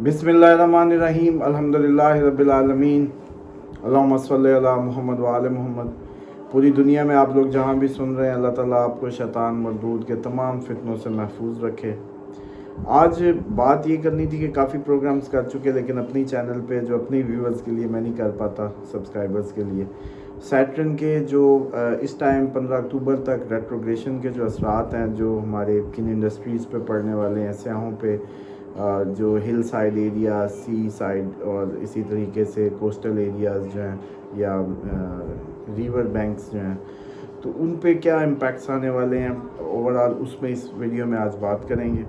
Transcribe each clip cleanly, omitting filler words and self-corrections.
बिस्मिल्लाहिर्रहमानिर्रहीम अल्हम्दुलिल्लाहि रब्बिल आलमीन अल्लाहुम्मा सल्लि अला मोहम्मद व आले मोहम्मद। पूरी दुनिया में आप लोग जहाँ भी सुन रहे हैं, अल्लाह ताला आपको शैतान मरदूद के तमाम फितनों से महफूज रखे। आज बात ये करनी थी कि काफ़ी प्रोग्राम्स कर चुके, लेकिन अपनी चैनल पे जो अपनी व्यूअर्स के लिए मैं नहीं कर पाता, सब्सक्राइबर्स के लिए। सैटर्न के जो इस टाइम 15 अक्टूबर तक रेट्रोग्रेशन के जो असरात हैं जो हमारे किन इंडस्ट्रीज़ पे पड़ने वाले हैं, सयाहों पे, जो हिल साइड एरिया, सी साइड और इसी तरीके से कोस्टल एरियाज़ जो हैं या रिवर बैंक्स जो हैं, तो उन पे क्या इम्पैक्ट्स आने वाले हैं ओवरऑल, उसमें इस वीडियो में आज बात करेंगे।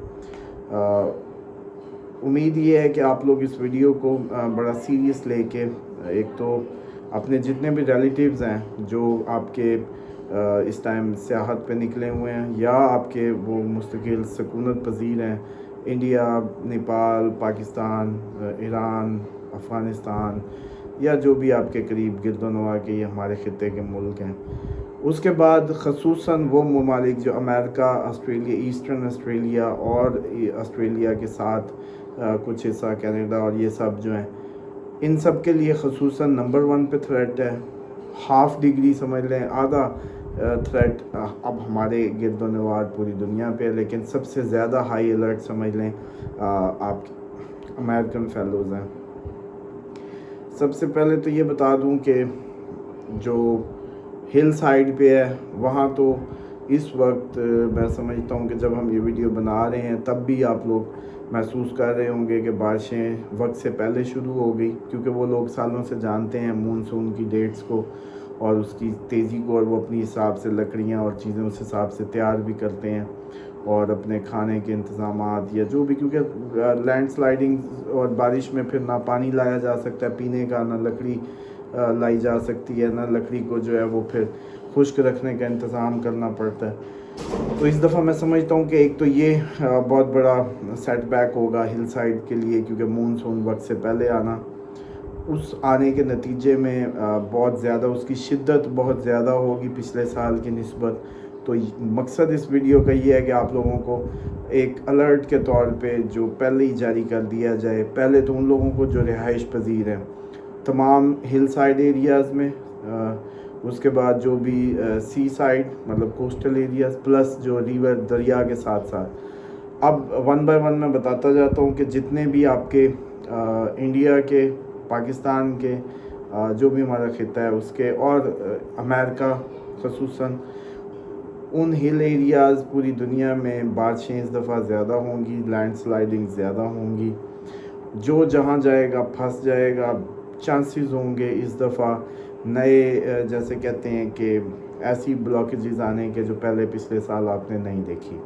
उम्मीद ये है कि आप लोग इस वीडियो को बड़ा सीरियस लेके, एक तो अपने जितने भी रिलेटिव्स हैं जो आपके इस टाइम सियाहत पे निकले हुए हैं या आपके वो मुस्तकिल सकूनत पजीर हैं, इंडिया, नेपाल, पाकिस्तान, ईरान, अफ़गानिस्तान या जो भी आपके करीब गिरदोनवा के ये हमारे ख़ित्ते के मुल्क हैं। उसके बाद ख़ुसूसन वो ममालिक जो अमेरिका, ऑस्ट्रेलिया, ईस्टर्न ऑस्ट्रेलिया और ऑस्ट्रेलिया के साथ कुछ हिस्सा कनाडा और ये सब जो हैं, इन सब के लिए ख़ुसूसन नंबर 1 पे थ्रेट है। हाफ़ डिग्री समझ लें, आधा थ्रेट अब हमारे गिरदोनवार पूरी दुनिया पे है, लेकिन सबसे ज़्यादा हाई अलर्ट समझ लें आप अमेरिकन फेलोज़ हैं। सबसे पहले तो ये बता दूं कि जो हिल साइड पे है वहाँ तो इस वक्त मैं समझता हूँ कि जब हम ये वीडियो बना रहे हैं तब भी आप लोग महसूस कर रहे होंगे कि बारिशें वक्त से पहले शुरू हो गई, क्योंकि वो लोग सालों से जानते हैं मानसून की डेट्स को और उसकी तेज़ी को, और वो अपनी हिसाब से लकड़ियाँ और चीज़ें उस हिसाब से तैयार भी करते हैं और अपने खाने के इंतज़ामात या जो भी, क्योंकि लैंड स्लाइडिंग और बारिश में फिर ना पानी लाया जा सकता है पीने का, ना लकड़ी लाई जा सकती है, ना लकड़ी को जो है वो फिर खुश्क रखने का इंतज़ाम करना पड़ता है। तो इस दफ़ा मैं समझता हूँ कि एक तो ये बहुत बड़ा सेटबैक होगा हिल साइड के लिए, क्योंकि मानसून वक्त से पहले आना, उस आने के नतीजे में बहुत ज़्यादा उसकी शिद्दत बहुत ज़्यादा होगी पिछले साल की निस्बत। तो मकसद इस वीडियो का ये है कि आप लोगों को एक अलर्ट के तौर पे जो पहले ही जारी कर दिया जाए। पहले तो उन लोगों को जो रिहाइश पजीर हैं तमाम हिल साइड एरियाज़ में, उसके बाद जो भी सी साइड मतलब कोस्टल एरियाज़, प्लस जो रिवर दरिया के साथ साथ। अब 1 बाय 1 मैं बताता जाता हूँ कि जितने भी आपके इंडिया के, पाकिस्तान के, जो भी हमारा खित्ता है उसके, और अमेरिका ख़ुसूसन उन हिल एरियाज़ पूरी दुनिया में बारिशें इस दफ़ा ज़्यादा होंगी, लैंड स्लाइडिंग ज़्यादा होंगी, जो जहाँ जाएगा फंस जाएगा। चांसेस होंगे इस दफ़ा नए जैसे कहते हैं कि ऐसी ब्लॉकेजेस आने के जो पहले पिछले साल आपने नहीं देखी।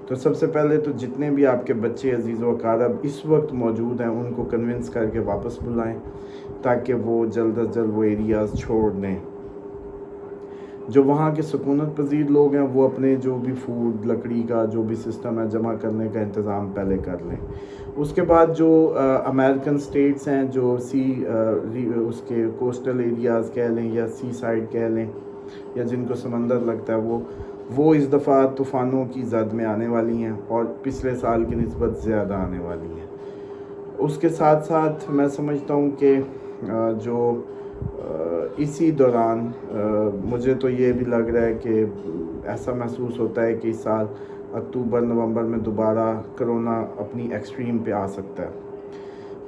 तो सबसे पहले तो जितने भी आपके बच्चे अजीज़ व अकारब इस वक्त मौजूद हैं उनको कन्विंस करके वापस बुलाएं, ताकि वो जल्द अज जल्द वो एरियाज़ छोड़ दें। जो वहाँ के सुकूनत पजीर लोग हैं वो अपने जो भी फूड, लकड़ी का जो भी सिस्टम है जमा करने का इंतज़ाम पहले कर लें। उसके बाद जो अमेरिकन स्टेट्स हैं जो उसके कोस्टल एरियाज़ कह लें या सी साइड कह लें या जिनको समंदर लगता है, वो इस दफ़ा तूफ़ानों की ज़द में आने वाली हैं और पिछले साल की निस्बत ज़्यादा आने वाली हैं। उसके साथ साथ मैं समझता हूँ कि जो इसी दौरान मुझे तो ये भी लग रहा है कि ऐसा महसूस होता है कि इस साल अक्टूबर नवंबर में दोबारा कोरोना अपनी एक्सट्रीम पे आ सकता है।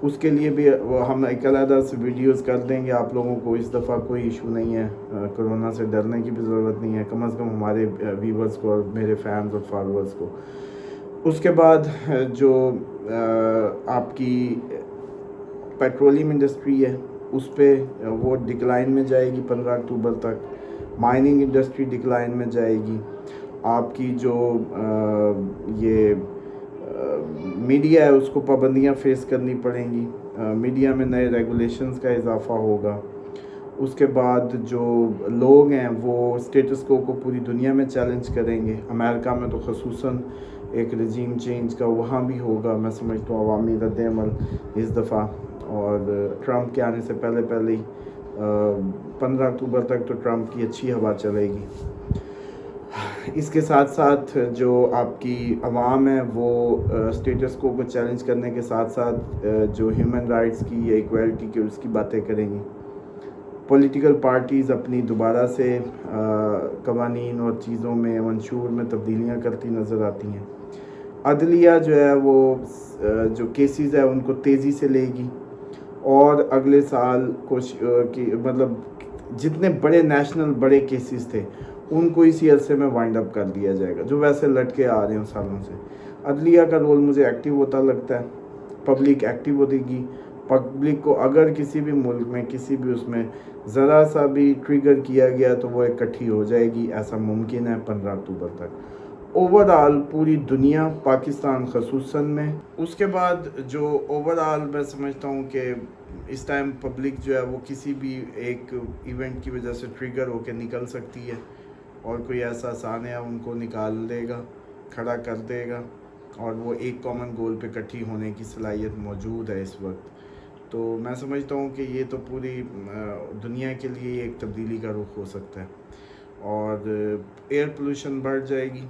उसके लिए भी हम एक अलग से वीडियोस कर देंगे आप लोगों को। इस दफ़ा कोई इशू नहीं है, कोरोना से डरने की भी ज़रूरत नहीं है, कम से कम हमारे व्यूवर्स को और मेरे फैंस और फॉलोअर्स को। उसके बाद जो आपकी पेट्रोलियम इंडस्ट्री है उस पर वो डिक्लाइन में जाएगी 15 अक्टूबर तक। माइनिंग इंडस्ट्री डिक्लाइन में जाएगी। आपकी जो ये मीडिया है उसको पाबंदियां फेस करनी पड़ेंगी, मीडिया में नए रेगुलेशंस का इजाफा होगा। उसके बाद जो लोग हैं वो स्टेटस को पूरी दुनिया में चैलेंज करेंगे। अमेरिका में तो ख़ुसूसन एक रजीम चेंज का वहाँ भी होगा, मैं समझता हूँ अवामी रद्द-ए-अमल इस दफ़ा, और ट्रंप के आने से पहले ही 15 अक्टूबर तक तो ट्रंप की अच्छी हवा चलेगी। اس کے ساتھ ساتھ جو آپ کی عوام ہے وہ اسٹیٹس کو چیلنج کرنے کے ساتھ ساتھ جو ہیومن رائٹس کی یا ایکویلٹی کی اس کی باتیں کریں گی. پولیٹیکل پارٹیز اپنی دوبارہ سے قوانین اور چیزوں میں منشور میں تبدیلیاں کرتی نظر آتی ہیں. عدلیہ جو ہے وہ جو کیسز ہے ان کو تیزی سے لے گی اور اگلے سال مطلب جتنے بڑے نیشنل بڑے کیسز تھے ان کو اسی عرصے میں وائنڈ اپ کر دیا جائے گا جو ویسے لٹکے آ رہے ہیں سالوں سے. عدلیہ کا رول مجھے ایکٹیو ہوتا لگتا ہے. پبلک ایکٹیو ہوتی گی. پبلک کو اگر کسی بھی ملک میں کسی بھی اس میں ذرا سا بھی ٹریگر کیا گیا تو وہ اکٹھی ہو جائے گی. ایسا ممکن ہے 15 اکتوبر تک. اوورآل پوری دنیا پاکستان خصوصاً میں اس کے بعد جو اوورآل میں سمجھتا ہوں کہ اس ٹائم پبلک جو ہے وہ کسی بھی ایک ایونٹ کی وجہ سے ٹریگر ہو کے نکل سکتی ہے اور کوئی ایسا سانحہ ان کو نکال دے گا, کھڑا کر دے گا اور وہ ایک کامن گول پہ اکٹھی ہونے کی صلاحیت موجود ہے اس وقت. تو میں سمجھتا ہوں کہ یہ تو پوری دنیا کے لیے ایک تبدیلی کا رخ ہو سکتا ہے. اور ایئر پولوشن بڑھ جائے گی.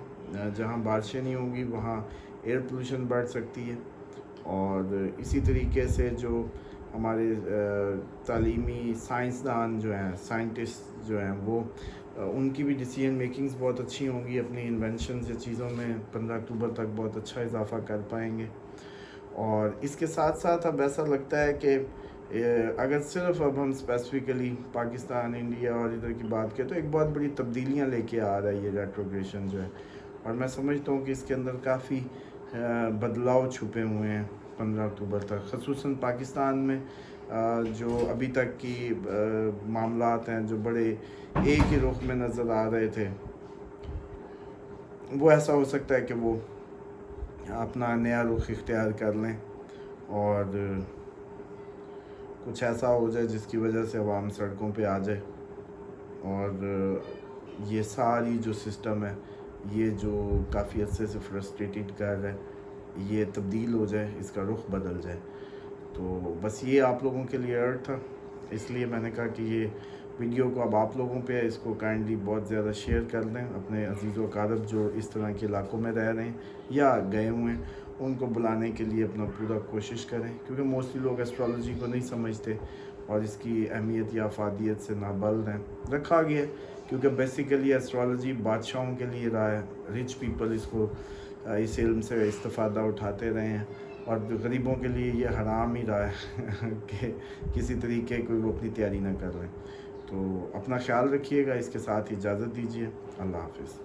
جہاں بارشیں نہیں ہوں گی وہاں ایئر پولوشن بڑھ سکتی ہے. اور اسی طریقے سے جو ہمارے تعلیمی سائنسدان جو ہیں, سائنٹسٹ جو ہیں, وہ ان کی بھی ڈیسیجن میکنگز بہت اچھی ہوں گی. اپنی انوینشنز یا چیزوں میں 15 اکتوبر تک بہت اچھا اضافہ کر پائیں گے. اور اس کے ساتھ ساتھ اب ایسا لگتا ہے کہ اگر صرف اب ہم اسپیسیفکلی پاکستان, انڈیا اور ادھر کی بات کریں تو ایک بہت بڑی تبدیلیاں لے کے آ رہا ہے یہ ریٹروگریشن جو ہے. اور میں سمجھتا ہوں کہ اس کے اندر کافی بدلاؤ چھپے ہوئے ہیں 15 اکتوبر تک, خصوصاً پاکستان میں جو ابھی تک کی معاملات ہیں جو بڑے ایک ہی رخ میں نظر آ رہے تھے, وہ ایسا ہو سکتا ہے کہ وہ اپنا نیا رخ اختیار کر لیں اور کچھ ایسا ہو جائے جس کی وجہ سے عوام سڑکوں پہ آ جائے اور یہ ساری جو سسٹم ہے یہ جو کافی عرصے سے فرسٹریٹڈ کر رہا ہے یہ تبدیل ہو جائے, اس کا رخ بدل جائے. تو بس یہ آپ لوگوں کے لیے ارٹ تھا, اس لیے میں نے کہا کہ یہ ویڈیو کو اب آپ لوگوں پہ اس کو کائنڈلی بہت زیادہ شیئر کر دیں. اپنے عزیز و اقارب جو اس طرح کے علاقوں میں رہ رہے ہیں یا گئے ہوئے ہیں ان کو بلانے کے لیے اپنا پورا کوشش کریں, کیونکہ موسٹلی لوگ ایسٹرالوجی کو نہیں سمجھتے اور اس کی اہمیت یا افادیت سے نابلد ہیں. رکھا گیا کیونکہ بیسیکلی ایسٹرالوجی بادشاہوں کے لیے رہا ہے, رچ پیپل اس کو اس علم سے استفادہ اٹھاتے رہے ہیں, اور غریبوں کے لیے یہ حرام ہی رہا ہے کہ کسی طریقے کوئی وہ اپنی تیاری نہ کر لیں. تو اپنا خیال رکھیے گا, اس کے ساتھ اجازت دیجیے. اللہ حافظ.